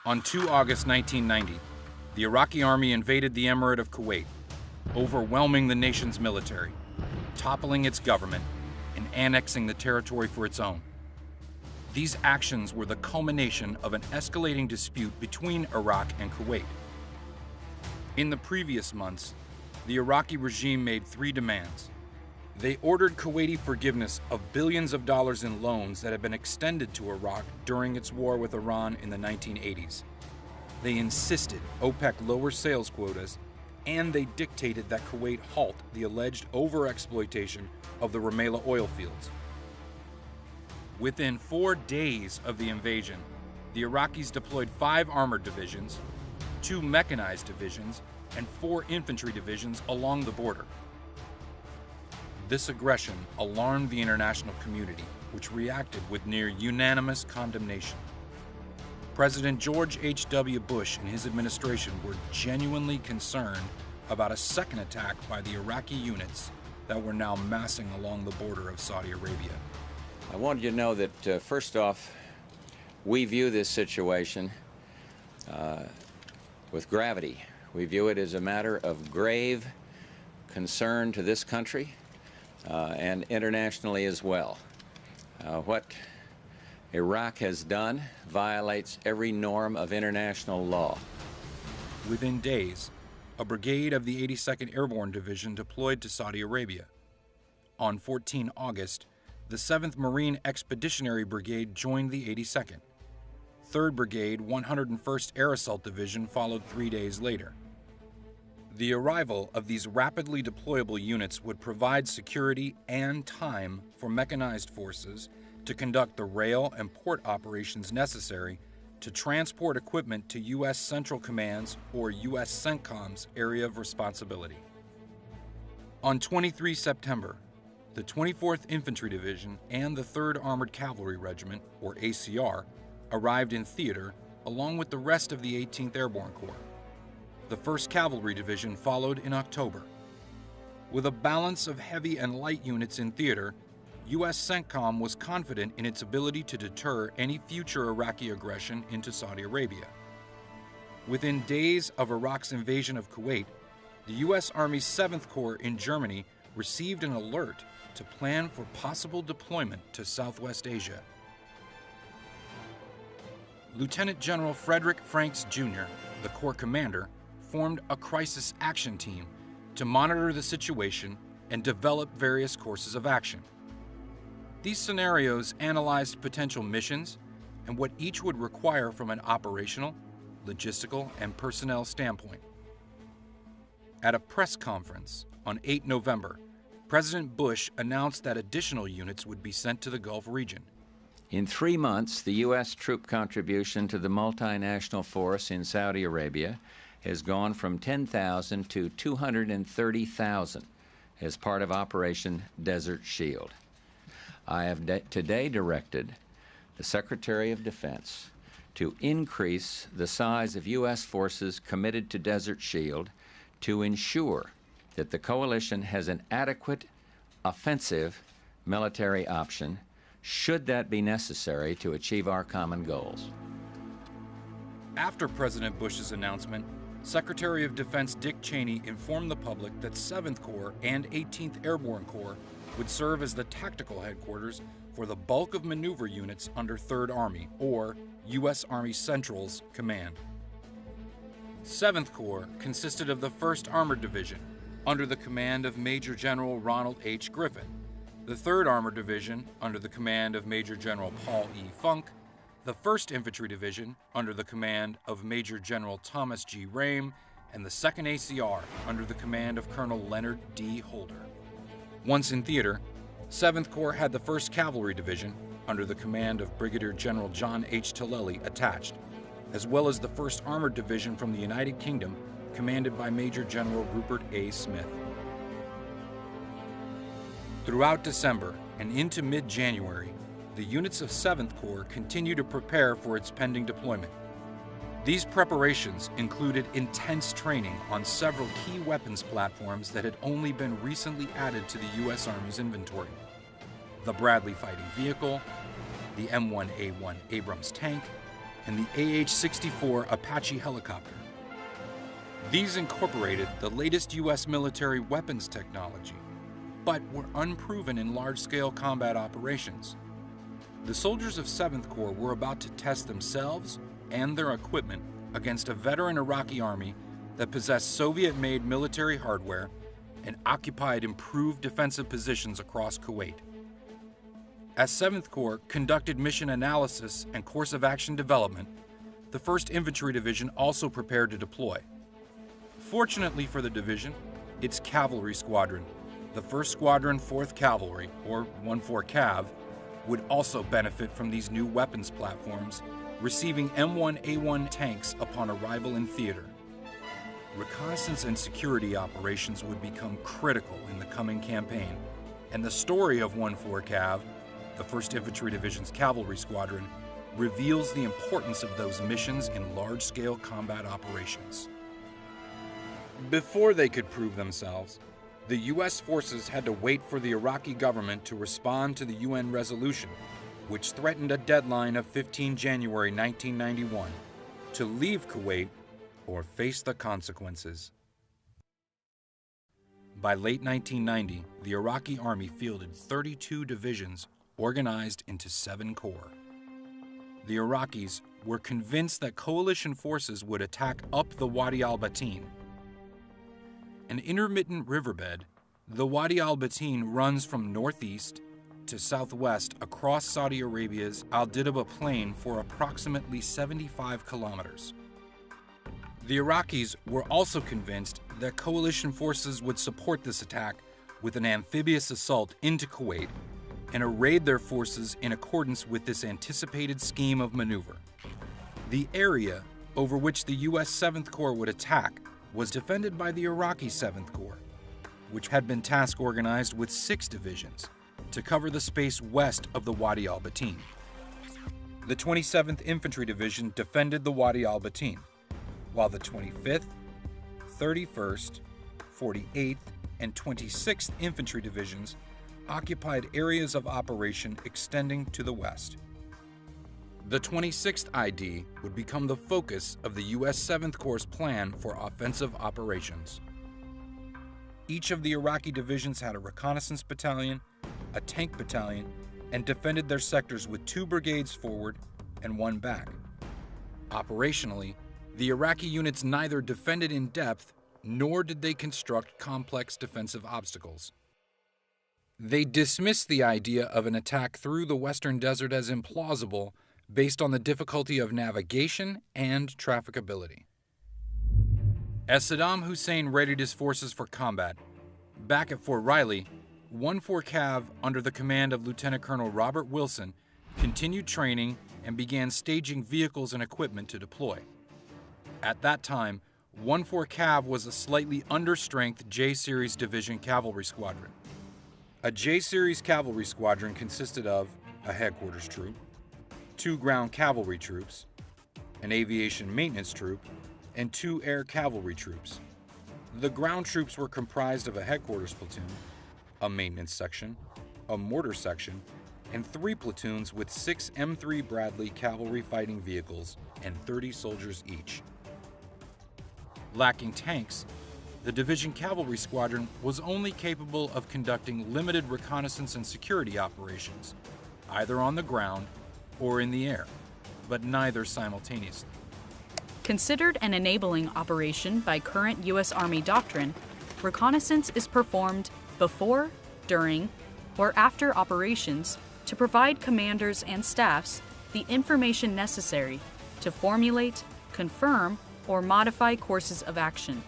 On 2 August 1990, the Iraqi army invaded the Emirate of Kuwait, overwhelming the nation's military, toppling its government, and annexing the territory for its own. These actions were the culmination of an escalating dispute between Iraq and Kuwait. In the previous months, the Iraqi regime made 3 demands. They ordered Kuwaiti forgiveness of billions of dollars in loans that had been extended to Iraq during its war with Iran in the 1980s. They insisted OPEC lower sales quotas, and they dictated that Kuwait halt the alleged overexploitation of the Rumaila oil fields. Within 4 days of the invasion, the Iraqis deployed 5 armored divisions, 2 mechanized divisions, and 4 infantry divisions along the border. This aggression alarmed the international community, which reacted with near unanimous condemnation. President George H.W. Bush and his administration were genuinely concerned about a second attack by the Iraqi units that were now massing along the border of Saudi Arabia. I wanted you to know that, first off, we view this situation with gravity. We view it as a matter of grave concern to this country and internationally as well. What Iraq has done violates every norm of international law. Within days, a brigade of the 82nd Airborne Division deployed to Saudi Arabia. On 14 August, the 7th Marine Expeditionary Brigade joined the 82nd. 3rd Brigade, 101st Air Assault Division followed 3 days later. The arrival of these rapidly deployable units would provide security and time for mechanized forces to conduct the rail and port operations necessary to transport equipment to U.S. Central Command's or U.S. CENTCOM's area of responsibility. On 23 September, the 24th Infantry Division and the 3rd Armored Cavalry Regiment, or ACR, arrived in theater along with the rest of the 18th Airborne Corps. The 1st Cavalry Division followed in October. With a balance of heavy and light units in theater, U.S. CENTCOM was confident in its ability to deter any future Iraqi aggression into Saudi Arabia. Within days of Iraq's invasion of Kuwait, the U.S. Army's 7th Corps in Germany received an alert to plan for possible deployment to Southwest Asia. Lieutenant General Frederick Franks, Jr., the Corps commander, formed a crisis action team to monitor the situation and develop various courses of action. These scenarios analyzed potential missions and what each would require from an operational, logistical, and personnel standpoint. At a press conference on 8 November, President Bush announced that additional units would be sent to the Gulf region. In 3 months, the U.S. troop contribution to the multinational force in Saudi Arabia has gone from 10,000 to 230,000 as part of Operation Desert Shield. I have today directed the Secretary of Defense to increase the size of U.S. forces committed to Desert Shield to ensure that the coalition has an adequate offensive military option should that be necessary to achieve our common goals. After President Bush's announcement, Secretary of Defense Dick Cheney informed the public that 7th Corps and 18th Airborne Corps would serve as the tactical headquarters for the bulk of maneuver units under 3rd Army, or U.S. Army Central's command. 7th Corps consisted of the 1st Armored Division, under the command of Major General Ronald H. Griffin, the 3rd Armored Division, under the command of Major General Paul E. Funk, the 1st Infantry Division, under the command of Major General Thomas G. Rame, and the 2nd ACR, under the command of Colonel Leonard D. Holder. Once in theater, 7th Corps had the 1st Cavalry Division, under the command of Brigadier General John H. Tillelly, attached, as well as the 1st Armored Division from the United Kingdom, commanded by Major General Rupert A. Smith. Throughout December and into mid-January, the units of 7th Corps continue to prepare for its pending deployment. These preparations included intense training on several key weapons platforms that had only been recently added to the U.S. Army's inventory: the Bradley fighting vehicle, the M1A1 Abrams tank, and the AH-64 Apache helicopter. These incorporated the latest U.S. military weapons technology, but were unproven in large-scale combat operations. The soldiers of 7th Corps were about to test themselves and their equipment against a veteran Iraqi army that possessed Soviet-made military hardware and occupied improved defensive positions across Kuwait. As 7th Corps conducted mission analysis and course of action development, the 1st Infantry Division also prepared to deploy. Fortunately for the division, its cavalry squadron, the 1st Squadron 4th Cavalry, or 14 Cav, would also benefit from these new weapons platforms, receiving M1A1 tanks upon arrival in theater. Reconnaissance and security operations would become critical in the coming campaign, and the story of 14 Cav, the 1st Infantry Division's cavalry squadron, reveals the importance of those missions in large-scale combat operations. Before they could prove themselves, the U.S. forces had to wait for the Iraqi government to respond to the UN resolution, which threatened a deadline of 15 January 1991 to leave Kuwait or face the consequences. By late 1990, the Iraqi army fielded 32 divisions organized into 7 corps. The Iraqis were convinced that coalition forces would attack up the Wadi al-Batin. An intermittent riverbed, the Wadi al-Batin runs from northeast to southwest across Saudi Arabia's Al-Didaba plain for approximately 75 kilometers. The Iraqis were also convinced that coalition forces would support this attack with an amphibious assault into Kuwait and arrayed their forces in accordance with this anticipated scheme of maneuver. The area over which the U.S. 7th Corps would attack was defended by the Iraqi 7th Corps, which had been task organized with 6 divisions to cover the space west of the Wadi al-Batin. The 27th Infantry Division defended the Wadi al-Batin, while the 25th, 31st, 48th, and 26th Infantry Divisions occupied areas of operation extending to the west. The 26th ID would become the focus of the U.S. 7th Corps' plan for offensive operations. Each of the Iraqi divisions had a reconnaissance battalion, a tank battalion, and defended their sectors with 2 brigades forward and 1 back. Operationally, the Iraqi units neither defended in depth nor did they construct complex defensive obstacles. They dismissed the idea of an attack through the Western Desert as implausible based on the difficulty of navigation and trafficability. As Saddam Hussein readied his forces for combat, back at Fort Riley, 14 Cav under the command of Lieutenant Colonel Robert Wilson continued training and began staging vehicles and equipment to deploy. At that time, 14 Cav was a slightly under-strength J-Series Division cavalry squadron. A J-Series cavalry squadron consisted of a headquarters troop, 2 ground cavalry troops, an aviation maintenance troop, and 2 air cavalry troops. The ground troops were comprised of a headquarters platoon, a maintenance section, a mortar section, and 3 platoons with 6 M3 Bradley cavalry fighting vehicles and 30 soldiers each. Lacking tanks, the division cavalry squadron was only capable of conducting limited reconnaissance and security operations, either on the ground or in the air, but neither simultaneously. Considered an enabling operation by current U.S. Army doctrine, reconnaissance is performed before, during, or after operations to provide commanders and staffs the information necessary to formulate, confirm, or modify courses of action.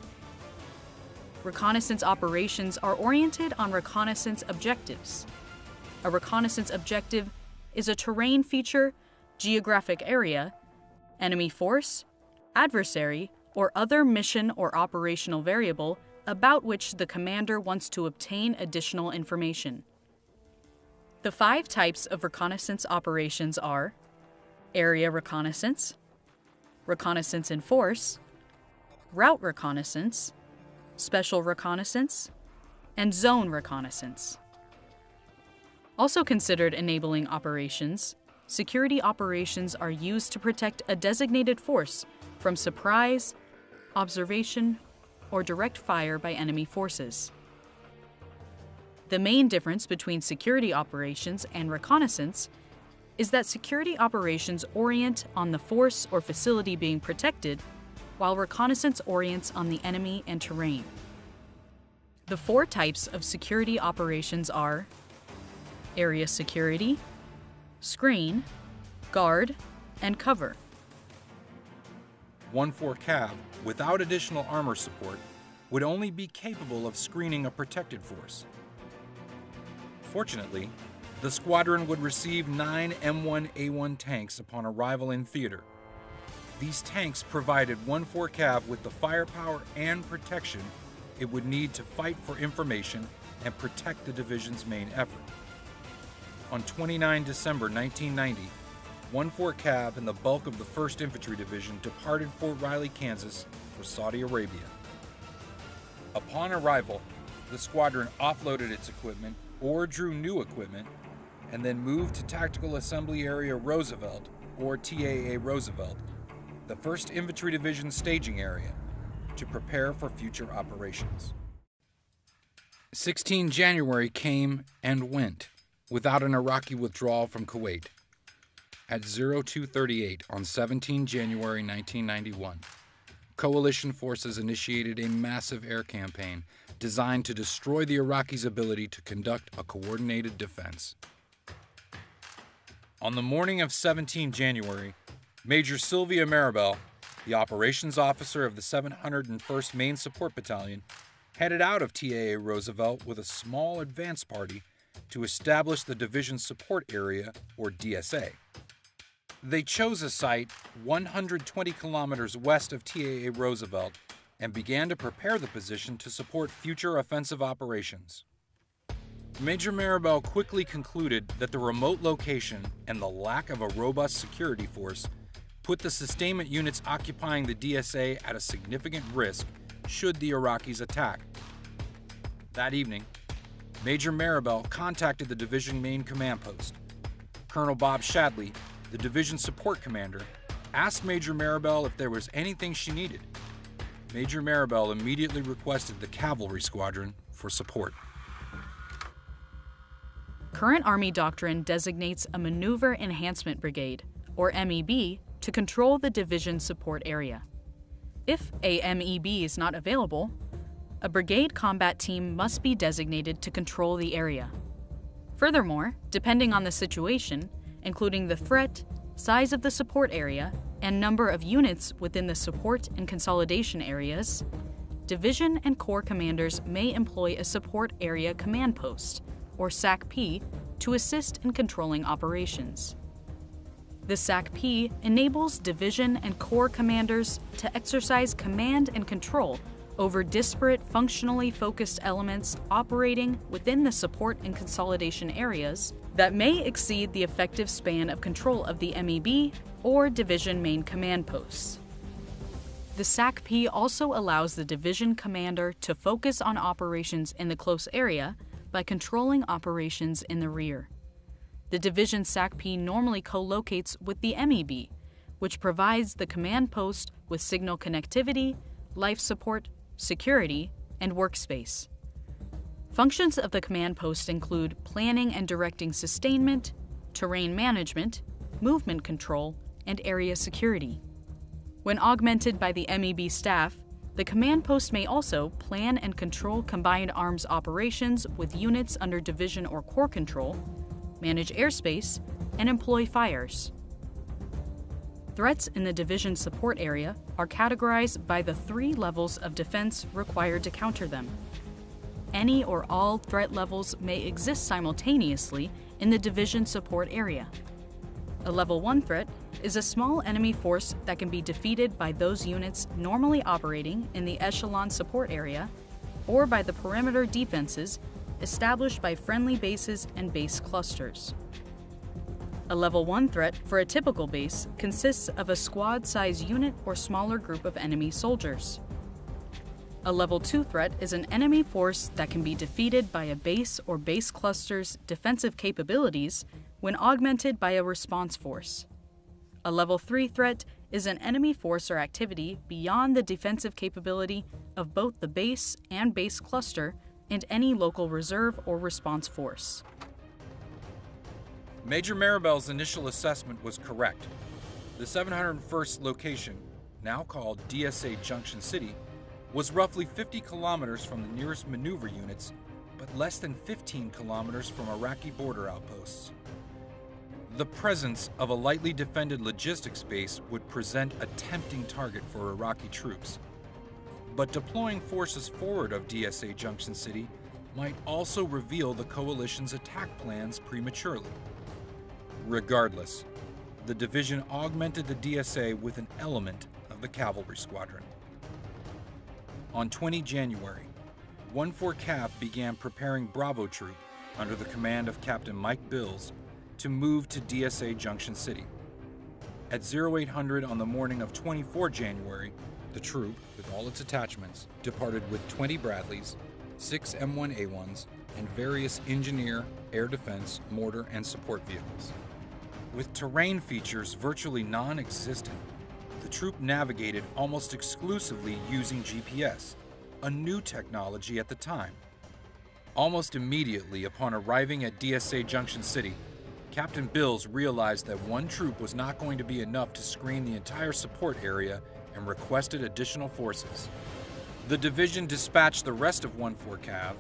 Reconnaissance operations are oriented on reconnaissance objectives. A reconnaissance objective is a terrain feature, geographic area, enemy force, adversary, or other mission or operational variable about which the commander wants to obtain additional information. The 5 types of reconnaissance operations are area reconnaissance, reconnaissance in force, route reconnaissance, special reconnaissance, and zone reconnaissance. Also considered enabling operations, security operations are used to protect a designated force from surprise, observation, or direct fire by enemy forces. The main difference between security operations and reconnaissance is that security operations orient on the force or facility being protected, while reconnaissance orients on the enemy and terrain. The four types of security operations are area security, screen, guard, and cover. 1-4 Cav, without additional armor support, would only be capable of screening a protected force. Fortunately, the squadron would receive 9 M1A1 tanks upon arrival in theater. These tanks provided 1-4 Cav with the firepower and protection it would need to fight for information and protect the division's main effort. On 29 December 1990, 1-4 Cav and the bulk of the 1st Infantry Division departed Fort Riley, Kansas for Saudi Arabia. Upon arrival, the squadron offloaded its equipment or drew new equipment and then moved to Tactical Assembly Area Roosevelt, or TAA Roosevelt, the 1st Infantry Division staging area, to prepare for future operations. 16 January came and went without an Iraqi withdrawal from Kuwait. At 0238 on 17 January 1991, coalition forces initiated a massive air campaign designed to destroy the Iraqis' ability to conduct a coordinated defense. On the morning of 17 January, Major Sylvia Maribel, the operations officer of the 701st Main Support Battalion, headed out of TAA Roosevelt with a small advance party to establish the Division Support Area, or DSA. They chose a site 120 kilometers west of TAA Roosevelt and began to prepare the position to support future offensive operations. Major Maribel quickly concluded that the remote location and the lack of a robust security force put the sustainment units occupying the DSA at a significant risk should the Iraqis attack. That evening, Major Maribel contacted the division main command post. Colonel Bob Shadley, the division support commander, asked Major Maribel if there was anything she needed. Major Maribel immediately requested the cavalry squadron for support. Current Army doctrine designates a Maneuver Enhancement Brigade, or MEB, to control the division support area. If a MEB is not available, a brigade combat team must be designated to control the area. Furthermore, depending on the situation, including the threat, size of the support area, and number of units within the support and consolidation areas, division and corps commanders may employ a support area command post, or SACP, to assist in controlling operations. The SACP enables division and corps commanders to exercise command and control over disparate functionally focused elements operating within the support and consolidation areas that may exceed the effective span of control of the MEB or division main command posts. The SACP also allows the division commander to focus on operations in the close area by controlling operations in the rear. The division SACP normally co-locates with the MEB, which provides the command post with signal connectivity, life support, security, and workspace. Functions of the command post include planning and directing sustainment, terrain management, movement control, and area security. When augmented by the MEB staff, the command post may also plan and control combined arms operations with units under division or corps control, manage airspace, and employ fires. Threats in the division support area are categorized by the 3 levels of defense required to counter them. Any or all threat levels may exist simultaneously in the division support area. A Level 1 threat is a small enemy force that can be defeated by those units normally operating in the echelon support area or by the perimeter defenses established by friendly bases and base clusters. A Level 1 threat for a typical base consists of a squad-size unit or smaller group of enemy soldiers. A Level 2 threat is an enemy force that can be defeated by a base or base cluster's defensive capabilities when augmented by a response force. A Level 3 threat is an enemy force or activity beyond the defensive capability of both the base and base cluster and any local reserve or response force. Major Maribel's initial assessment was correct. The 701st location, now called DSA Junction City, was roughly 50 kilometers from the nearest maneuver units, but less than 15 kilometers from Iraqi border outposts. The presence of a lightly defended logistics base would present a tempting target for Iraqi troops. But deploying forces forward of DSA Junction City might also reveal the coalition's attack plans prematurely. Regardless, the division augmented the DSA with an element of the cavalry squadron. On 20 January, 14 Cav began preparing Bravo Troop under the command of Captain Mike Bills to move to DSA Junction City. At 0800 on the morning of 24 January, the troop, with all its attachments, departed with 20 Bradleys, 6 M1A1s, and various engineer, air defense, mortar, and support vehicles. With terrain features virtually non-existent, the troop navigated almost exclusively using GPS, a new technology at the time. Almost immediately upon arriving at DSA Junction City, Captain Bills realized that one troop was not going to be enough to screen the entire support area and requested additional forces. The division dispatched the rest of 14 Cav,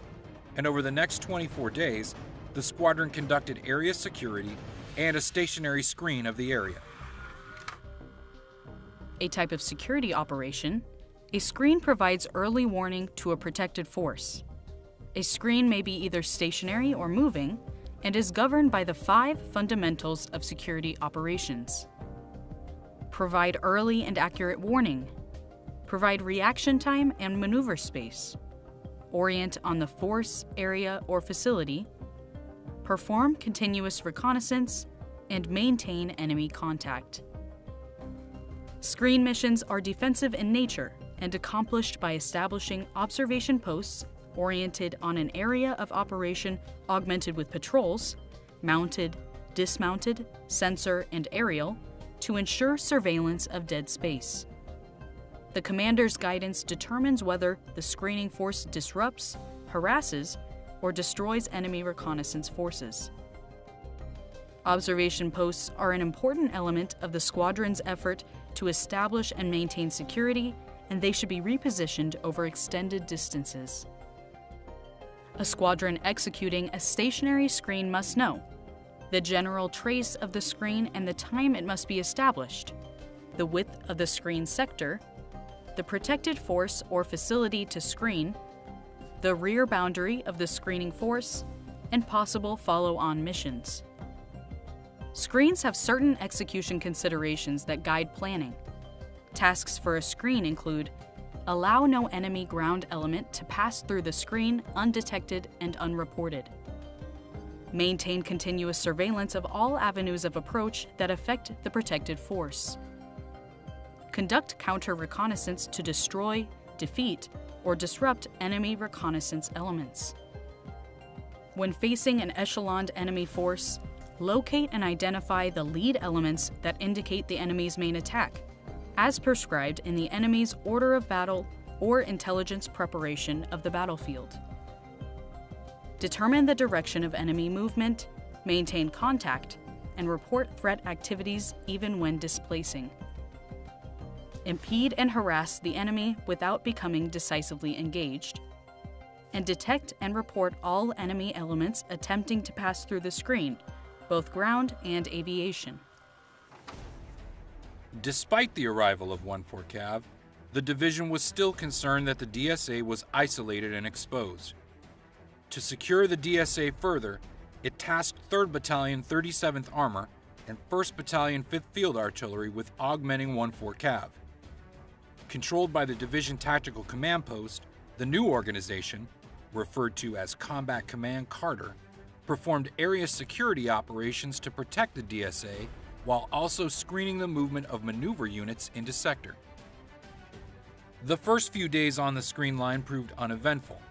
and over the next 24 days, the squadron conducted area security and a stationary screen of the area. A type of security operation, a screen provides early warning to a protected force. A screen may be either stationary or moving, and is governed by the 5 fundamentals of security operations. Provide early and accurate warning. Provide reaction time and maneuver space. Orient on the force, area, or facility. Perform continuous reconnaissance, and maintain enemy contact. Screen missions are defensive in nature and accomplished by establishing observation posts oriented on an area of operation augmented with patrols, mounted, dismounted, sensor, and aerial, to ensure surveillance of dead space. The commander's guidance determines whether the screening force disrupts, harasses, or destroys enemy reconnaissance forces. Observation posts are an important element of the squadron's effort to establish and maintain security, and they should be repositioned over extended distances. A squadron executing a stationary screen must know the general trace of the screen and the time it must be established, the width of the screen sector, the protected force or facility to screen, the rear boundary of the screening force, and possible follow-on missions. Screens have certain execution considerations that guide planning. Tasks for a screen include: allow no enemy ground element to pass through the screen undetected and unreported. Maintain continuous surveillance of all avenues of approach that affect the protected force. Conduct counter-reconnaissance to destroy, defeat, or disrupt enemy reconnaissance elements. When facing an echeloned enemy force, locate and identify the lead elements that indicate the enemy's main attack, as prescribed in the enemy's order of battle or intelligence preparation of the battlefield. Determine the direction of enemy movement, maintain contact, and report threat activities even when displacing. Impede and harass the enemy without becoming decisively engaged, and detect and report all enemy elements attempting to pass through the screen, both ground and aviation. Despite the arrival of 14 Cav, the division was still concerned that the DSA was isolated and exposed. To secure the DSA further, it tasked 3rd Battalion 37th Armor and 1st Battalion 5th Field Artillery with augmenting 14 Cav. Controlled by the Division Tactical Command Post, the new organization, referred to as Combat Command Carter, performed area security operations to protect the DSA while also screening the movement of maneuver units into sector. The first few days on the screen line proved uneventful,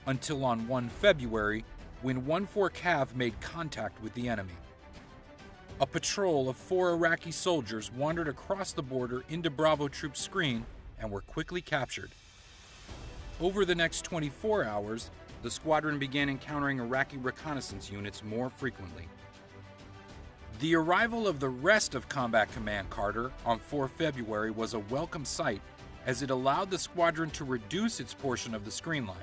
until on 1 February, when 14 Cav made contact with the enemy. a patrol of 4 Iraqi soldiers wandered across the border into Bravo Troop screen and were quickly captured. Over the next 24 hours, the squadron began encountering Iraqi reconnaissance units more frequently. The arrival of the rest of Combat Command Carter on 4 February was a welcome sight, as it allowed the squadron to reduce its portion of the screen line.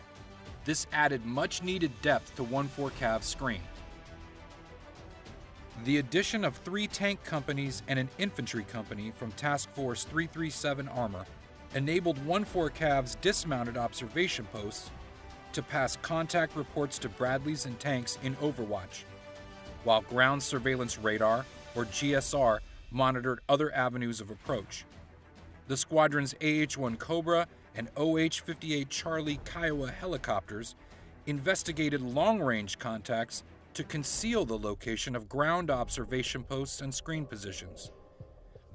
This added much-needed depth to 1-4 Cav's screen. The addition of 3 tank companies and an infantry company from Task Force 337 Armor enabled 1-4 Cav's dismounted observation posts to pass contact reports to Bradleys and tanks in Overwatch, while Ground Surveillance Radar, or GSR, monitored other avenues of approach. The squadron's AH-1 Cobra and OH-58 Charlie Kiowa helicopters investigated long-range contacts to conceal the location of ground observation posts and screen positions.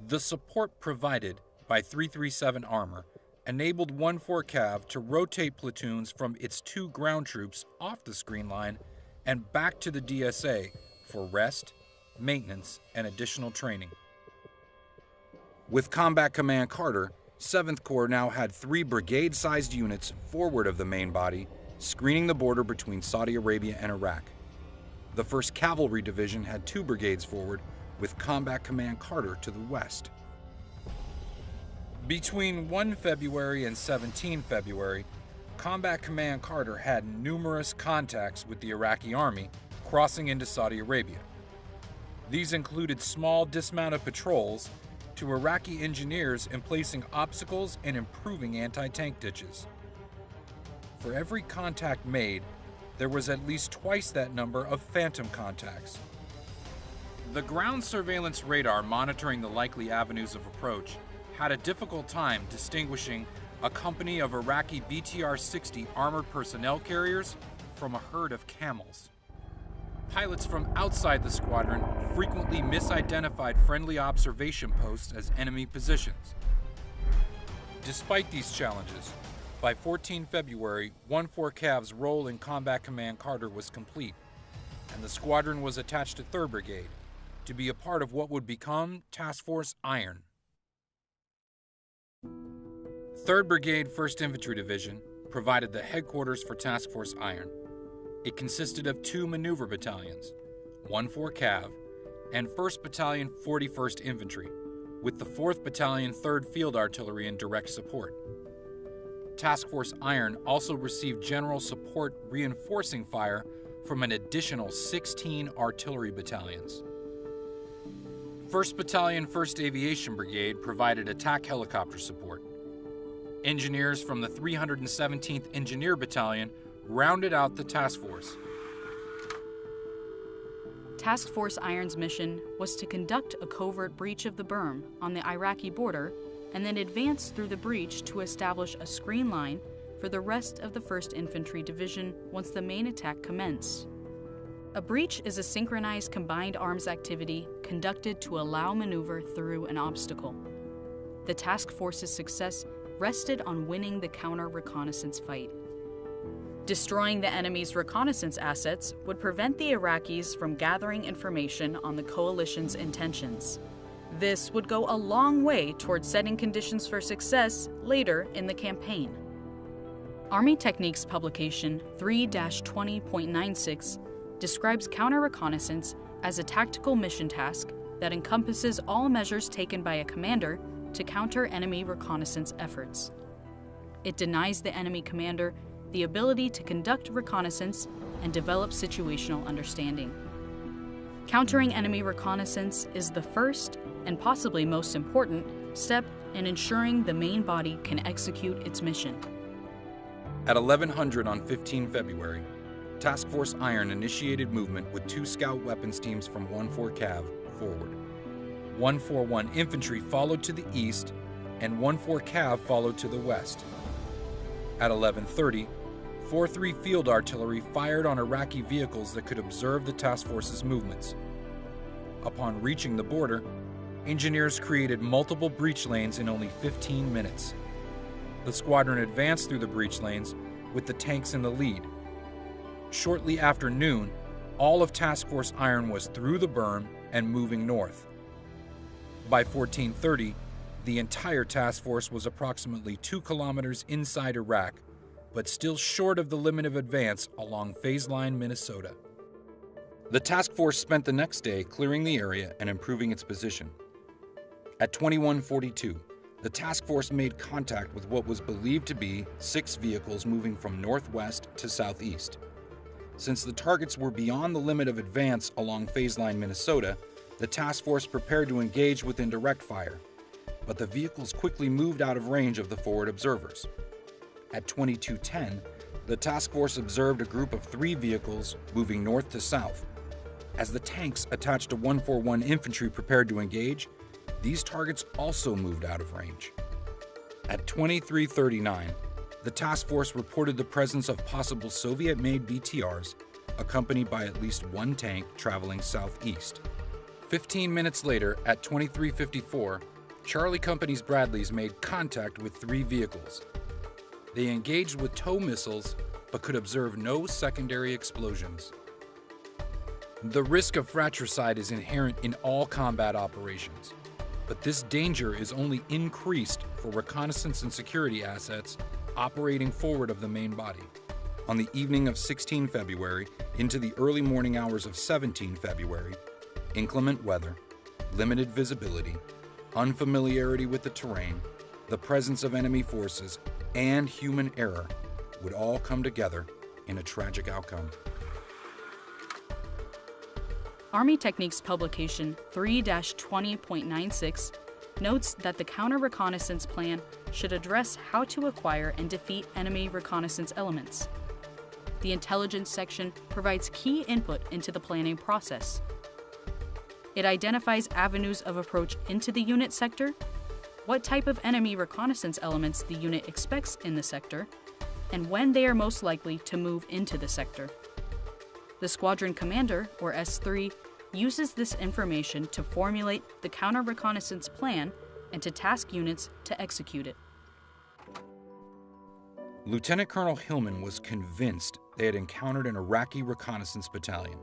The support provided by 337 Armor enabled 1-4 Cav to rotate platoons from its 2 ground troops off the screen line and back to the DSA for rest, maintenance, and additional training. With Combat Command Carter, 7th Corps now had 3 brigade-sized units forward of the main body, screening the border between Saudi Arabia and Iraq. The 1st Cavalry Division had 2 brigades forward, with Combat Command Carter to the west. Between 1 February and 17 February, Combat Command Carter had numerous contacts with the Iraqi army crossing into Saudi Arabia. These included small dismounted patrols to Iraqi engineers in placing obstacles and improving anti-tank ditches. For every contact made, there was at least twice that number of phantom contacts. The ground surveillance radar monitoring the likely avenues of approach had a difficult time distinguishing a company of Iraqi BTR-60 armored personnel carriers from a herd of camels. Pilots from outside the squadron frequently misidentified friendly observation posts as enemy positions. Despite these challenges, by 14 February, 1-4 Cav's role in Combat Command Carter was complete, and the squadron was attached to 3rd Brigade to be a part of what would become Task Force Iron. 3rd Brigade 1st Infantry Division provided the headquarters for Task Force Iron. It consisted of 2 maneuver battalions, 1-4 Cav and 1st Battalion 41st Infantry, with the 4th Battalion 3rd Field Artillery in direct support. Task Force Iron also received general support reinforcing fire from an additional 16 artillery battalions. 1st Battalion 1st Aviation Brigade provided attack helicopter support. Engineers from the 317th Engineer Battalion rounded out the task force. Task Force Iron's mission was to conduct a covert breach of the berm on the Iraqi border and then advance through the breach to establish a screen line for the rest of the 1st Infantry Division once the main attack commenced. A breach is a synchronized combined arms activity conducted to allow maneuver through an obstacle. The task force's success rested on winning the counter-reconnaissance fight. Destroying the enemy's reconnaissance assets would prevent the Iraqis from gathering information on the coalition's intentions. This would go a long way towards setting conditions for success later in the campaign. Army Techniques publication 3-20.96 describes counter-reconnaissance as a tactical mission task that encompasses all measures taken by a commander to counter enemy reconnaissance efforts. It denies the enemy commander the ability to conduct reconnaissance and develop situational understanding. Countering enemy reconnaissance is the first and possibly most important step in ensuring the main body can execute its mission. At 1100 on 15 February, Task Force Iron initiated movement with 2 scout weapons teams from 1-4 Cav forward. 141 Infantry followed to the east, and 1-4 Cav followed to the west. At 11:30, 4-3 Field Artillery fired on Iraqi vehicles that could observe the task force's movements. Upon reaching the border, engineers created multiple breach lanes in only 15 minutes. The squadron advanced through the breach lanes with the tanks in the lead. Shortly after noon, all of Task Force Iron was through the berm and moving north. By 1430, the entire task force was approximately 2 kilometers inside Iraq, but still short of the limit of advance along phase line Minnesota. The task force spent the next day clearing the area and improving its position. At 2142, the task force made contact with what was believed to be 6 vehicles moving from northwest to southeast. Since the targets were beyond the limit of advance along phase line Minnesota, the task force prepared to engage with indirect fire, but the vehicles quickly moved out of range of the forward observers. At 2210, the task force observed a group of 3 vehicles moving north to south. As the tanks attached to 141 infantry prepared to engage, these targets also moved out of range. At 2339, the task force reported the presence of possible Soviet-made BTRs, accompanied by at least 1 tank traveling southeast. 15 minutes later, at 2354, Charlie Company's Bradleys made contact with 3 vehicles. They engaged with tow missiles, but could observe no secondary explosions. The risk of fratricide is inherent in all combat operations, but this danger is only increased for reconnaissance and security assets operating forward of the main body. On the evening of 16 February into the early morning hours of 17 February, inclement weather, limited visibility, unfamiliarity with the terrain, the presence of enemy forces, and human error would all come together in a tragic outcome. Army Technique's publication 3-20.96 notes that the Counter-Reconnaissance Plan should address how to acquire and defeat enemy reconnaissance elements. The intelligence section provides key input into the planning process. It identifies avenues of approach into the unit sector, what type of enemy reconnaissance elements the unit expects in the sector, and when they are most likely to move into the sector. The Squadron Commander, or S3, uses this information to formulate the Counter-Reconnaissance Plan and to task units to execute it. Lieutenant Colonel Hillman was convinced they had encountered an Iraqi reconnaissance battalion.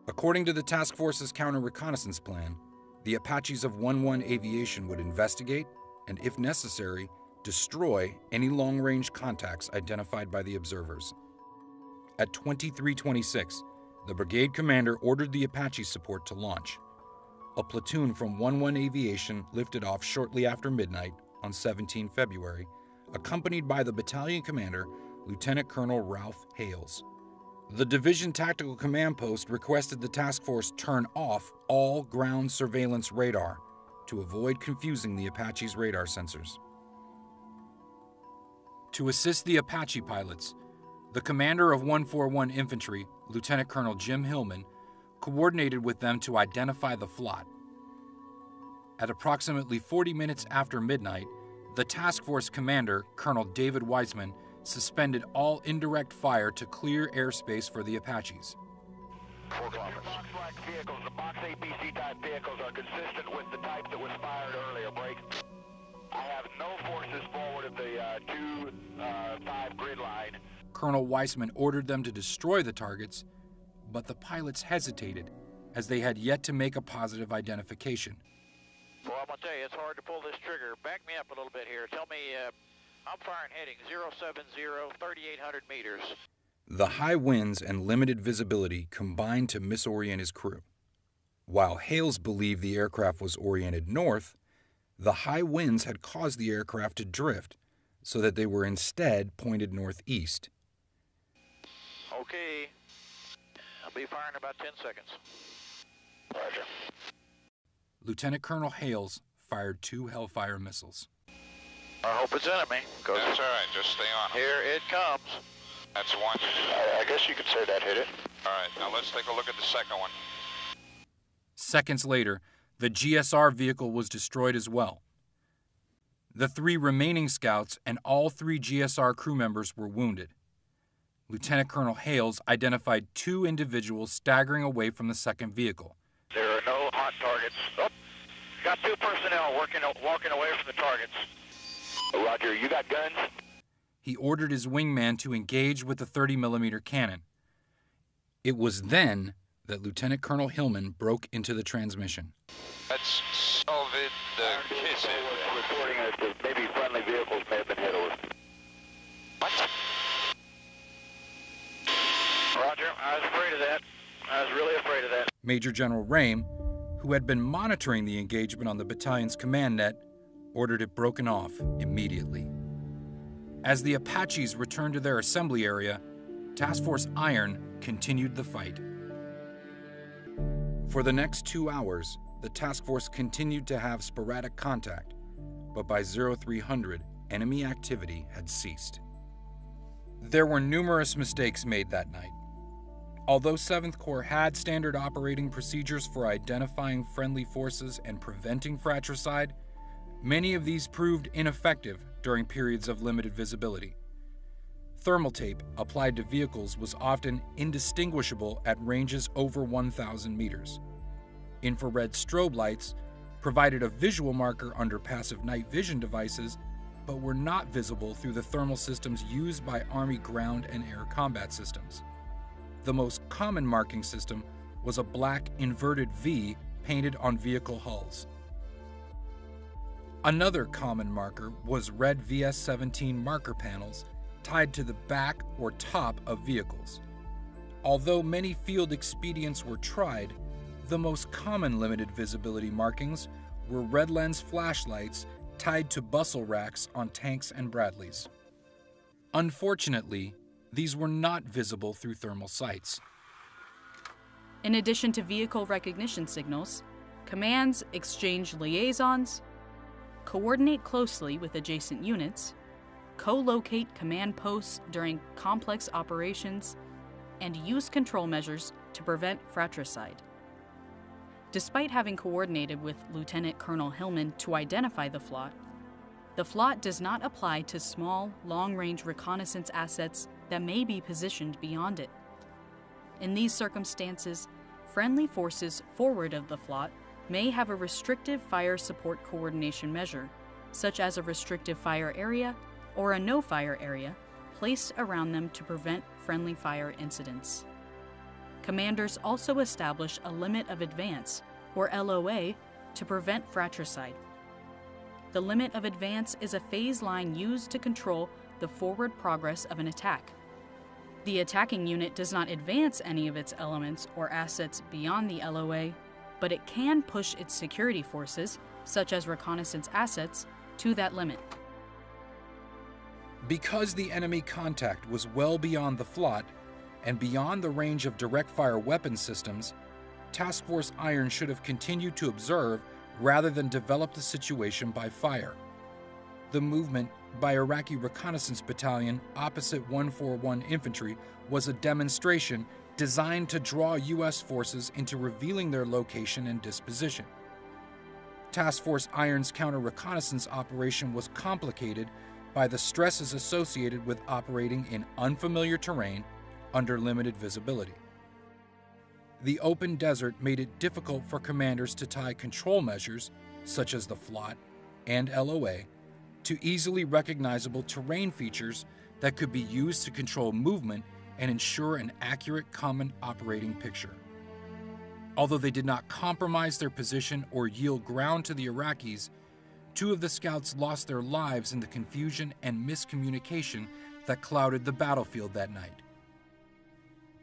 According to the task force's Counter-Reconnaissance Plan, the Apaches of 1-1 Aviation would investigate and, if necessary, destroy any long-range contacts identified by the observers. At 2326, the brigade commander ordered the Apache support to launch. A platoon from 1-1 Aviation lifted off shortly after midnight on 17 February, accompanied by the battalion commander, Lieutenant Colonel Ralph Hales. The Division Tactical Command Post requested the task force turn off all ground surveillance radar to avoid confusing the Apache's radar sensors. To assist the Apache pilots, the commander of 141 Infantry, Lieutenant Colonel Jim Hillman, coordinated with them to identify the FLOT. At approximately 40 minutes after midnight, the task force commander, Colonel David Weisman, suspended all indirect fire to clear airspace for the Apaches. 4 kilometers. Box black vehicles, the Box APC type vehicles are consistent with the type that was fired earlier. Break. I have no forces forward of the 2-5 grid line. Colonel Weisman ordered them to destroy the targets, but the pilots hesitated as they had yet to make a positive identification. Well, I'm going to tell you, it's hard to pull this trigger. Back me up a little bit here. Tell me, I'm firing heading 070, 3,800 meters. The high winds and limited visibility combined to misorient his crew. While Hales believed the aircraft was oriented north, the high winds had caused the aircraft to drift so that they were instead pointed northeast. Okay. I'll be firing in about 10 seconds. Roger. Lieutenant Colonel Hales fired 2 Hellfire missiles. I hope it's enemy. That's all right. Just stay on. Here it comes. That's one. I guess you could say that hit it. All right. Now let's take a look at the second one. Seconds later, the GSR vehicle was destroyed as well. The 3 remaining scouts and all 3 GSR crew members were wounded. Lieutenant Colonel Hales identified 2 individuals staggering away from the second vehicle. There are no hot targets. Oh, got 2 personnel walking away from the targets. Roger, you got guns? He ordered his wingman to engage with the 30mm cannon. It was then that Lieutenant Colonel Hillman broke into the transmission. That's Solvid the Kiss. Reporting that maybe friendly vehicles may have been hit over. What? Roger, I was afraid of that. I was really afraid of that. Major General Rame, who had been monitoring the engagement on the battalion's command net, ordered it broken off immediately. As the Apaches returned to their assembly area, Task Force Iron continued the fight. For the next 2 hours, the task force continued to have sporadic contact, but by 0300, enemy activity had ceased. There were numerous mistakes made that night. Although 7th Corps had standard operating procedures for identifying friendly forces and preventing fratricide, many of these proved ineffective during periods of limited visibility. Thermal tape applied to vehicles was often indistinguishable at ranges over 1,000 meters. Infrared strobe lights provided a visual marker under passive night vision devices, but were not visible through the thermal systems used by Army ground and air combat systems. The most common marking system was a black inverted V painted on vehicle hulls. Another common marker was red VS-17 marker panels tied to the back or top of vehicles. Although many field expedients were tried, the most common limited visibility markings were red lens flashlights tied to bustle racks on tanks and Bradleys. Unfortunately, these were not visible through thermal sights. In addition to vehicle recognition signals, commands exchange liaisons, coordinate closely with adjacent units, co-locate command posts during complex operations, and use control measures to prevent fratricide. Despite having coordinated with Lieutenant Colonel Hillman to identify the FLOT does not apply to small, long-range reconnaissance assets that may be positioned beyond it. In these circumstances, friendly forces forward of the FLOT may have a restrictive fire support coordination measure, such as a restrictive fire area or a no-fire area placed around them to prevent friendly fire incidents. Commanders also establish a limit of advance, or LOA, to prevent fratricide. The limit of advance is a phase line used to control the forward progress of an attack. The attacking unit does not advance any of its elements or assets beyond the LOA, but it can push its security forces, such as reconnaissance assets, to that limit. Because the enemy contact was well beyond the FLOT and beyond the range of direct fire weapon systems, Task Force Iron should have continued to observe rather than develop the situation by fire. The movement by Iraqi Reconnaissance Battalion opposite 141 Infantry was a demonstration designed to draw U.S. forces into revealing their location and disposition. Task Force Iron's counter-reconnaissance operation was complicated by the stresses associated with operating in unfamiliar terrain under limited visibility. The open desert made it difficult for commanders to tie control measures, such as the FLOT and LOA, to easily recognizable terrain features that could be used to control movement and ensure an accurate common operating picture. Although they did not compromise their position or yield ground to the Iraqis, 2 of the scouts lost their lives in the confusion and miscommunication that clouded the battlefield that night.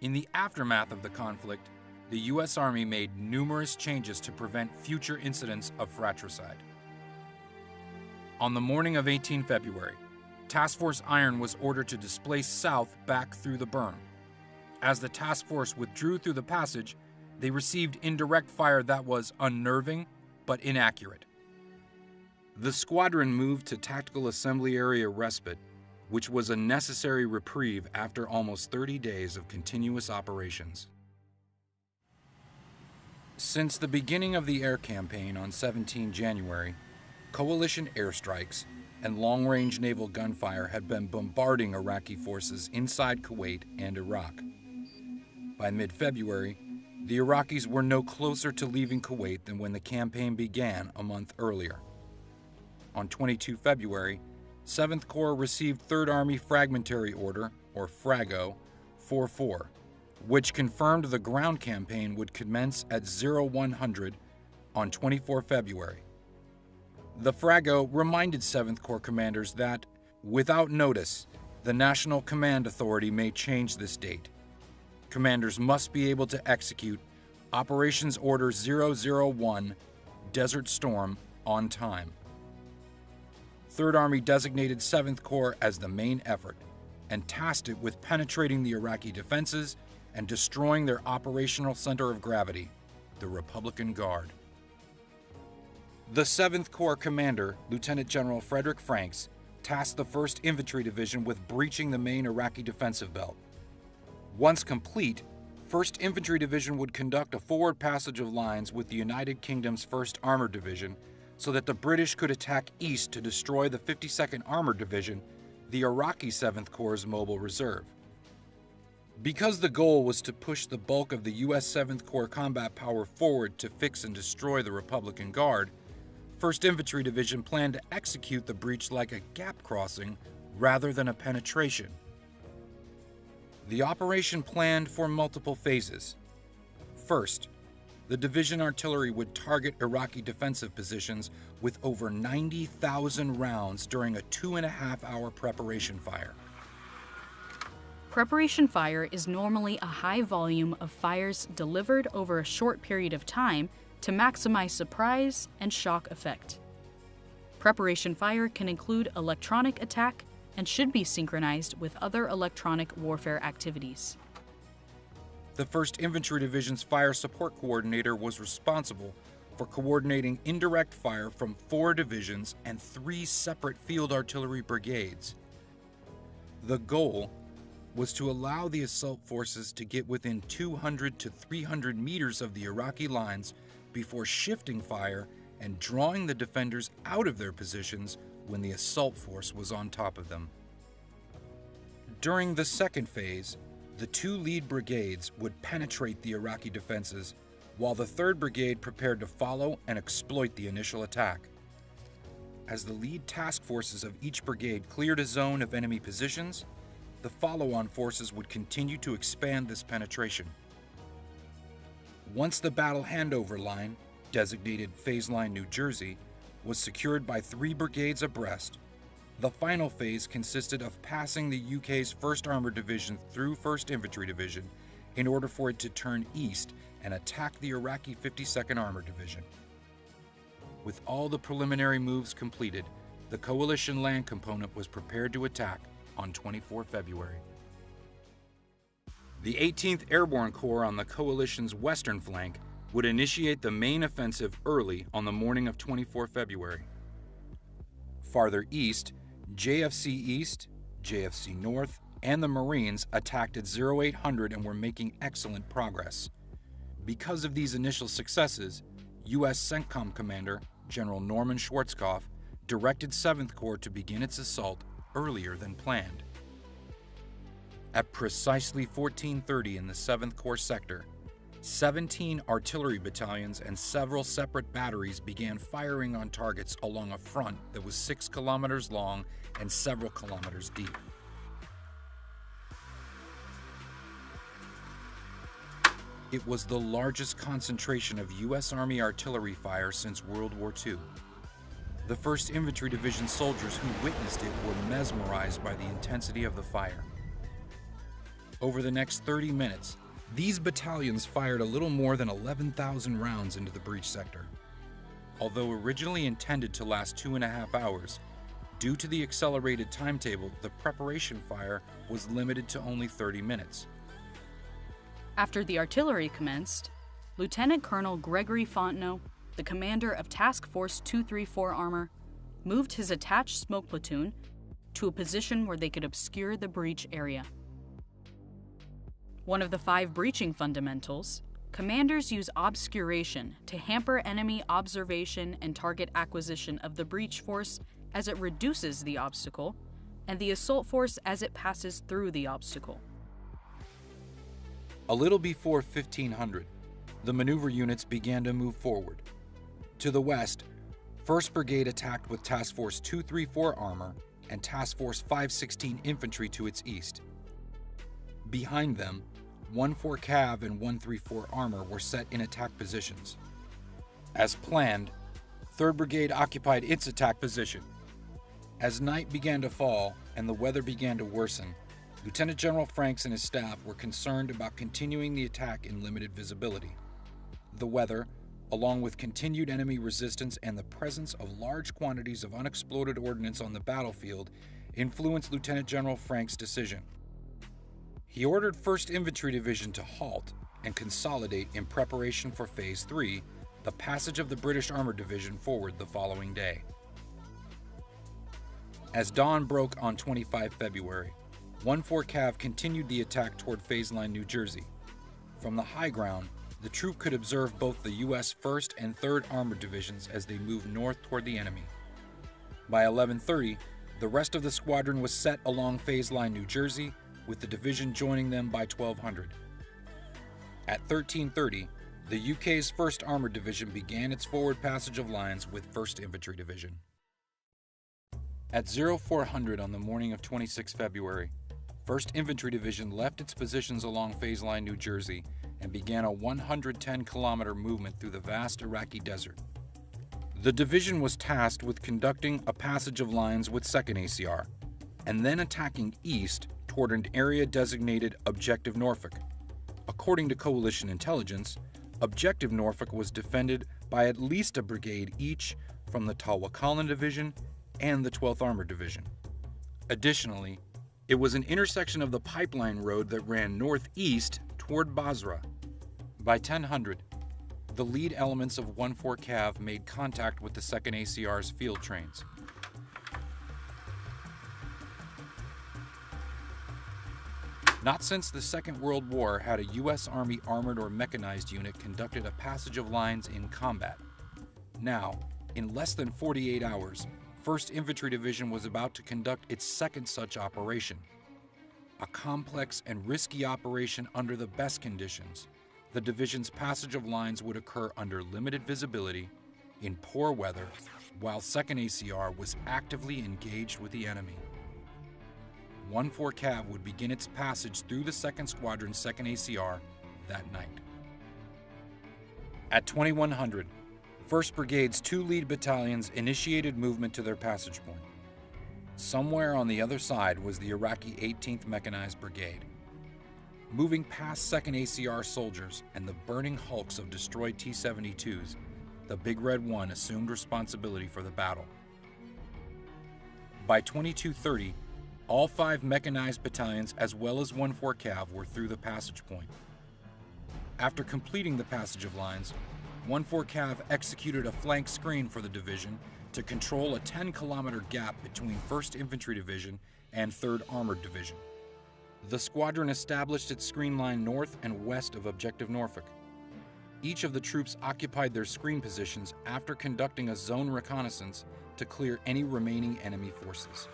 In the aftermath of the conflict, the U.S. Army made numerous changes to prevent future incidents of fratricide. On the morning of 18 February, Task Force Iron was ordered to displace south back through the berm. As the task force withdrew through the passage, they received indirect fire that was unnerving but inaccurate. The squadron moved to Tactical Assembly Area Respite, which was a necessary reprieve after almost 30 days of continuous operations. Since the beginning of the air campaign on 17 January, coalition airstrikes and long-range naval gunfire had been bombarding Iraqi forces inside Kuwait and Iraq. By mid-February, the Iraqis were no closer to leaving Kuwait than when the campaign began a month earlier. On 22 February, 7th Corps received 3rd Army Fragmentary Order, or FRAGO, 4-4, which confirmed the ground campaign would commence at 0100 on 24 February. The Frago reminded 7th Corps commanders that, without notice, the National Command Authority may change this date. Commanders must be able to execute Operations Order 001, Desert Storm, on time. 3rd Army designated 7th Corps as the main effort and tasked it with penetrating the Iraqi defenses and destroying their operational center of gravity, the Republican Guard. The 7th Corps commander, Lieutenant General Frederick Franks, tasked the 1st Infantry Division with breaching the main Iraqi defensive belt. Once complete, 1st Infantry Division would conduct a forward passage of lines with the United Kingdom's 1st Armored Division so that the British could attack east to destroy the 52nd Armored Division, the Iraqi 7th Corps' mobile reserve. Because the goal was to push the bulk of the U.S. 7th Corps combat power forward to fix and destroy the Republican Guard, 1st Infantry Division planned to execute the breach like a gap crossing rather than a penetration. The operation planned for multiple phases. First, the division artillery would target Iraqi defensive positions with over 90,000 rounds during a 2.5-hour preparation fire. Preparation fire is normally a high volume of fires delivered over a short period of time to maximize surprise and shock effect. Preparation fire can include electronic attack and should be synchronized with other electronic warfare activities. The 1st Infantry Division's fire support coordinator was responsible for coordinating indirect fire from 4 divisions and 3 separate field artillery brigades. The goal was to allow the assault forces to get within 200 to 300 meters of the Iraqi lines before shifting fire and drawing the defenders out of their positions when the assault force was on top of them. During the second phase, the 2 lead brigades would penetrate the Iraqi defenses, while the 3rd Brigade prepared to follow and exploit the initial attack. As the lead task forces of each brigade cleared a zone of enemy positions, the follow-on forces would continue to expand this penetration. Once the battle handover line, designated Phase Line New Jersey, was secured by 3 brigades abreast, the final phase consisted of passing the UK's 1st Armored Division through 1st Infantry Division in order for it to turn east and attack the Iraqi 52nd Armored Division. With all the preliminary moves completed, the coalition land component was prepared to attack on 24 February. The 18th Airborne Corps on the coalition's western flank would initiate the main offensive early on the morning of 24 February. Farther east, JFC East, JFC North, and the Marines attacked at 0800 and were making excellent progress. Because of these initial successes, U.S. CENTCOM Commander General Norman Schwarzkopf directed 7th Corps to begin its assault earlier than planned. At precisely 1430 in the 7th Corps sector, 17 artillery battalions and several separate batteries began firing on targets along a front that was 6 kilometers long and several kilometers deep. It was the largest concentration of U.S. Army artillery fire since World War II. The 1st Infantry Division soldiers who witnessed it were mesmerized by the intensity of the fire. Over the next 30 minutes, these battalions fired a little more than 11,000 rounds into the breach sector. Although originally intended to last 2.5 hours, due to the accelerated timetable, the preparation fire was limited to only 30 minutes. After the artillery commenced, Lieutenant Colonel Gregory Fontenot, the commander of Task Force 234 Armor, moved his attached smoke platoon to a position where they could obscure the breach area. One of the 5 breaching fundamentals, commanders use obscuration to hamper enemy observation and target acquisition of the breach force as it reduces the obstacle, and the assault force as it passes through the obstacle. A little before 1500, the maneuver units began to move forward. To the west, 1st Brigade attacked with Task Force 234 Armor and Task Force 516 Infantry to its east. Behind them, 1-4 Cav and 134 Armor were set in attack positions. As planned, 3rd Brigade occupied its attack position. As night began to fall and the weather began to worsen, Lieutenant General Franks and his staff were concerned about continuing the attack in limited visibility. The weather, along with continued enemy resistance and the presence of large quantities of unexploded ordnance on the battlefield, influenced Lieutenant General Franks' decision. He ordered 1st Infantry Division to halt and consolidate in preparation for Phase 3, the passage of the British Armored Division forward the following day. As dawn broke on 25 February, 1-4 Cav continued the attack toward Phase Line, New Jersey. From the high ground, the troop could observe both the U.S. 1st and 3rd Armored Divisions as they moved north toward the enemy. By 11:30, the rest of the squadron was set along Phase Line, New Jersey, with the division joining them by 1200. At 13:30, the UK's 1st Armored Division began its forward passage of lines with 1st Infantry Division. At 0400 on the morning of 26 February, 1st Infantry Division left its positions along Phase Line, New Jersey, and began a 110-kilometer movement through the vast Iraqi desert. The division was tasked with conducting a passage of lines with 2nd ACR, and then attacking east toward an area designated Objective Norfolk. According to coalition intelligence, Objective Norfolk was defended by at least a brigade each from the Tawakalin Division and the 12th Armored Division. Additionally, it was an intersection of the pipeline road that ran northeast toward Basra. By 1000, the lead elements of 1-4 Cav made contact with the 2nd ACR's field trains. Not since the Second World War had a U.S. Army armored or mechanized unit conducted a passage of lines in combat. Now, in less than 48 hours, 1st Infantry Division was about to conduct its second such operation. A complex and risky operation under the best conditions, the division's passage of lines would occur under limited visibility, in poor weather, while 2nd ACR was actively engaged with the enemy. 1-4 Cav would begin its passage through the 2nd Squadron's 2nd ACR that night. At 2100, 1st Brigade's 2 lead battalions initiated movement to their passage point. Somewhere on the other side was the Iraqi 18th Mechanized Brigade. Moving past 2nd ACR soldiers and the burning hulks of destroyed T-72s, the Big Red One assumed responsibility for the battle. By 2230, all 5 mechanized battalions as well as 1-4 Cav were through the passage point. After completing the passage of lines, 1-4 Cav executed a flank screen for the division to control a 10-kilometer gap between 1st Infantry Division and 3rd Armored Division. The squadron established its screen line north and west of Objective Norfolk. Each of the troops occupied their screen positions after conducting a zone reconnaissance to clear any remaining enemy forces.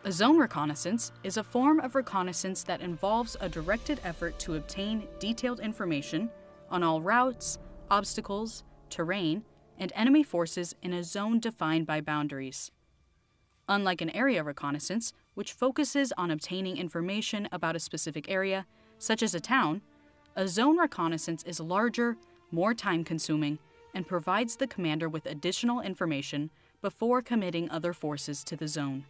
A zone reconnaissance is a form of reconnaissance that involves a directed effort to obtain detailed information on all routes, obstacles, terrain, and enemy forces in a zone defined by boundaries. Unlike an area reconnaissance, which focuses on obtaining information about a specific area, such as a town, a zone reconnaissance is larger, more time-consuming, and provides the commander with additional information before committing other forces to the zone.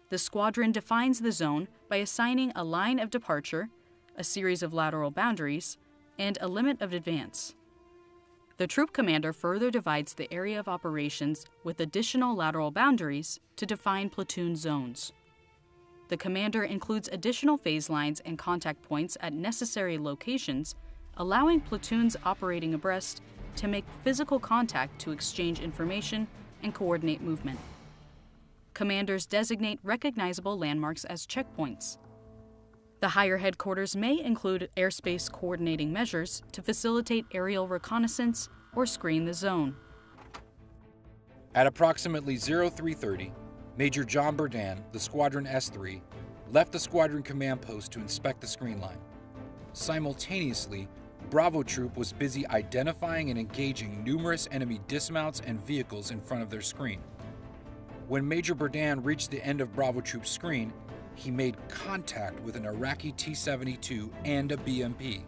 The squadron defines the zone by assigning a line of departure, a series of lateral boundaries, and a limit of advance. The troop commander further divides the area of operations with additional lateral boundaries to define platoon zones. The commander includes additional phase lines and contact points at necessary locations, allowing platoons operating abreast to make physical contact to exchange information and coordinate movement. Commanders designate recognizable landmarks as checkpoints. The higher headquarters may include airspace coordinating measures to facilitate aerial reconnaissance or screen the zone. At approximately 0330, Major John Burdan, the Squadron S3, left the squadron command post to inspect the screen line. Simultaneously, Bravo Troop was busy identifying and engaging numerous enemy dismounts and vehicles in front of their screen. When Major Burdan reached the end of Bravo Troop's screen, he made contact with an Iraqi T-72 and a BMP.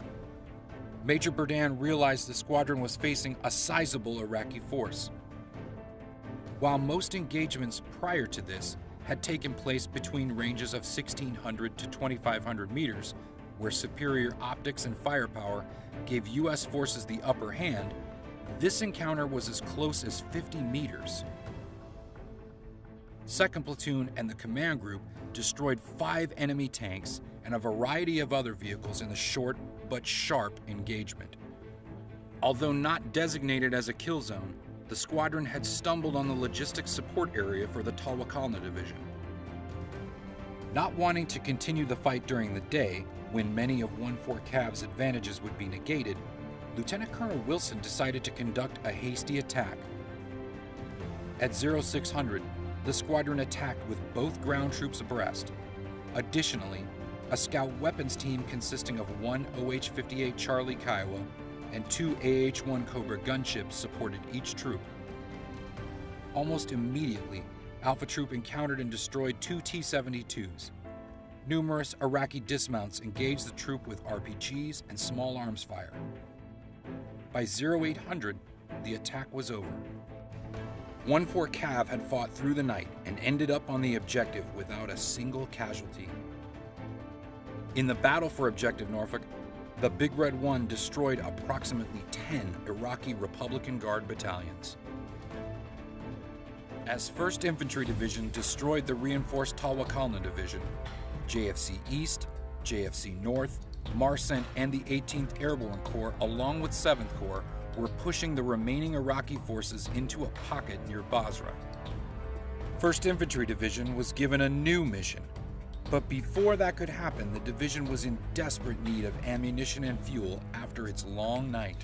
Major Berdan realized the squadron was facing a sizable Iraqi force. While most engagements prior to this had taken place between ranges of 1,600 to 2,500 meters, where superior optics and firepower gave U.S. forces the upper hand, this encounter was as close as 50 meters. 2nd Platoon and the command group destroyed 5 enemy tanks and a variety of other vehicles in the short but sharp engagement. Although not designated as a kill zone, the squadron had stumbled on the logistics support area for the Talwakalna Division. Not wanting to continue the fight during the day, when many of 1-4 Cav's advantages would be negated, Lieutenant Colonel Wilson decided to conduct a hasty attack. At 0600, the squadron attacked with both ground troops abreast. Additionally, a scout weapons team consisting of 1 OH-58 Charlie Kiowa and 2 AH-1 Cobra gunships supported each troop. Almost immediately, Alpha Troop encountered and destroyed 2 T-72s. Numerous Iraqi dismounts engaged the troop with RPGs and small arms fire. By 0800, the attack was over. 1-4 Cav had fought through the night and ended up on the objective without a single casualty. In the battle for Objective Norfolk, the Big Red 1 destroyed approximately 10 Iraqi Republican Guard battalions. As 1st Infantry Division destroyed the reinforced Talwakalna Division, JFC East, JFC North, Marsent, and the 18th Airborne Corps, along with 7th Corps, were pushing the remaining Iraqi forces into a pocket near Basra. 1st Infantry Division was given a new mission, but before that could happen, the division was in desperate need of ammunition and fuel after its long night.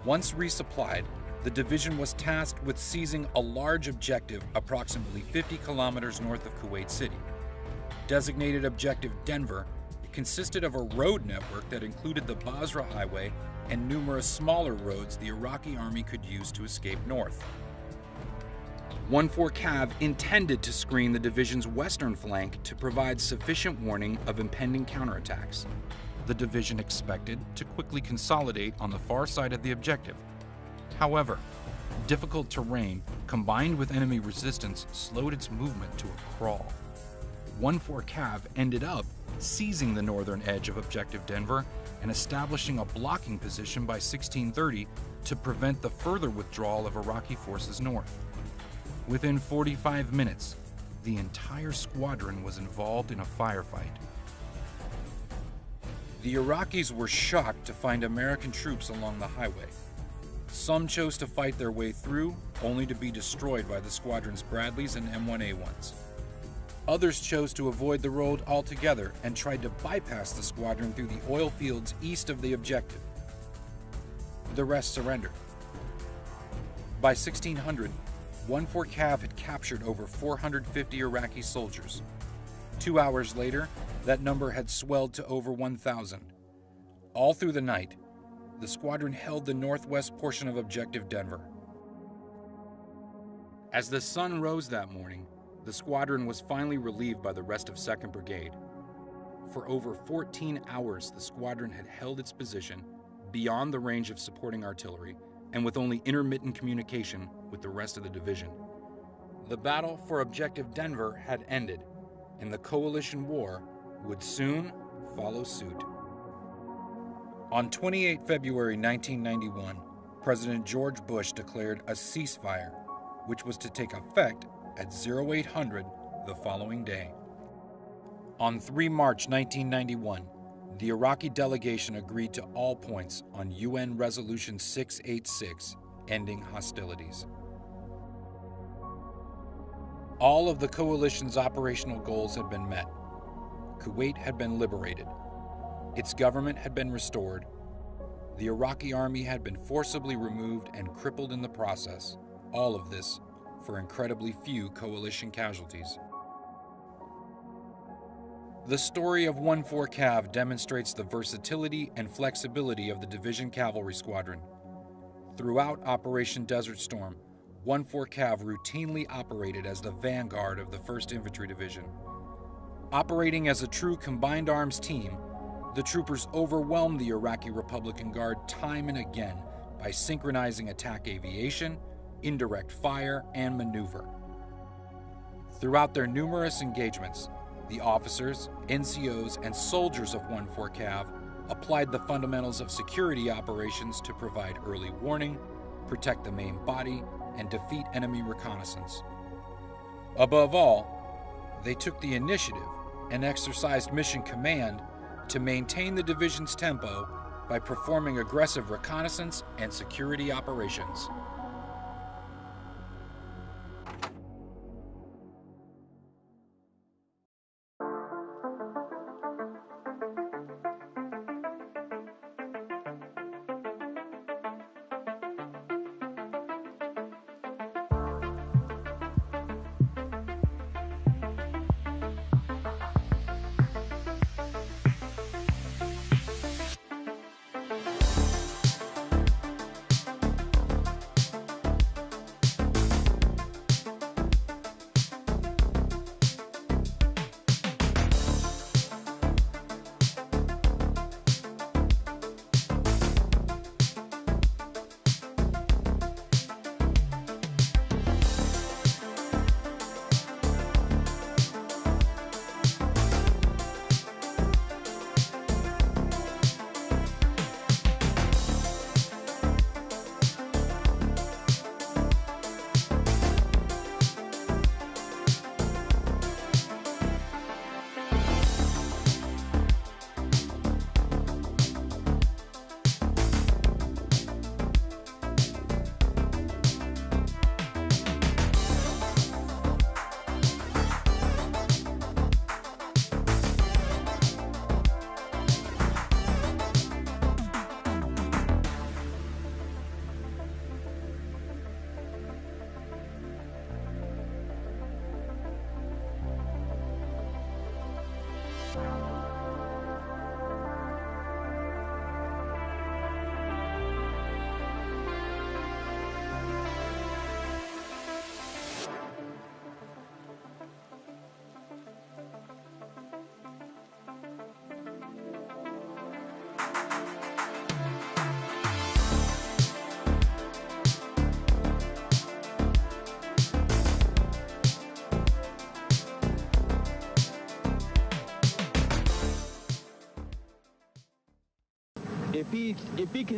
Once resupplied, the division was tasked with seizing a large objective approximately 50 kilometers north of Kuwait City. Designated Objective Denver, it consisted of a road network that included the Basra Highway and numerous smaller roads the Iraqi army could use to escape north. 1-4 Cav intended to screen the division's western flank to provide sufficient warning of impending counterattacks. The division expected to quickly consolidate on the far side of the objective. However, difficult terrain combined with enemy resistance slowed its movement to a crawl. 1-4 Cav ended up seizing the northern edge of Objective Denver and establishing a blocking position by 1630 to prevent the further withdrawal of Iraqi forces north. Within 45 minutes, the entire squadron was involved in a firefight. The Iraqis were shocked to find American troops along the highway. Some chose to fight their way through, only to be destroyed by the squadron's Bradleys and M1A1s. Others chose to avoid the road altogether and tried to bypass the squadron through the oil fields east of the objective. The rest surrendered. By 1600, 1-4 Cav had captured over 450 Iraqi soldiers. 2 hours later, that number had swelled to over 1,000. All through the night, the squadron held the northwest portion of Objective Denver. As the sun rose that morning, the squadron was finally relieved by the rest of 2nd Brigade. For over 14 hours, the squadron had held its position beyond the range of supporting artillery and with only intermittent communication with the rest of the division. The battle for Objective Denver had ended, and the coalition war would soon follow suit. On 28 February 1991, President George Bush declared a ceasefire, which was to take effect at 0800 the following day. On 3 March 1991, the Iraqi delegation agreed to all points on UN Resolution 686, ending hostilities. All of the coalition's operational goals had been met. Kuwait had been liberated. Its government had been restored. The Iraqi army had been forcibly removed and crippled in the process. All of this for incredibly few coalition casualties. The story of 1-4 Cav demonstrates the versatility and flexibility of the Division Cavalry Squadron. Throughout Operation Desert Storm, 1-4 Cav routinely operated as the vanguard of the 1st Infantry Division. Operating as a true combined arms team, the troopers overwhelmed the Iraqi Republican Guard time and again by synchronizing attack aviation, indirect fire, and maneuver. Throughout their numerous engagements, the officers, NCOs, and soldiers of 1-4 Cav applied the fundamentals of security operations to provide early warning, protect the main body, and defeat enemy reconnaissance. Above all, they took the initiative and exercised mission command to maintain the division's tempo by performing aggressive reconnaissance and security operations.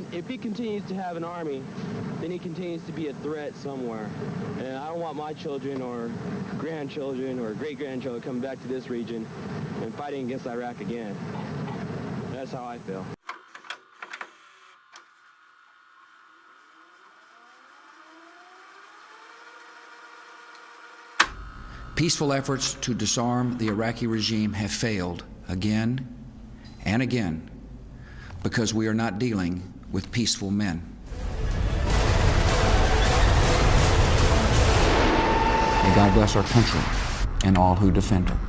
If he continues to have an army, then he continues to be a threat somewhere. And I don't want my children or grandchildren or great-grandchildren coming back to this region and fighting against Iraq again. That's how I feel. Peaceful efforts to disarm the Iraqi regime have failed again and again because we are not dealing with peaceful men. May God bless our country and all who defend her.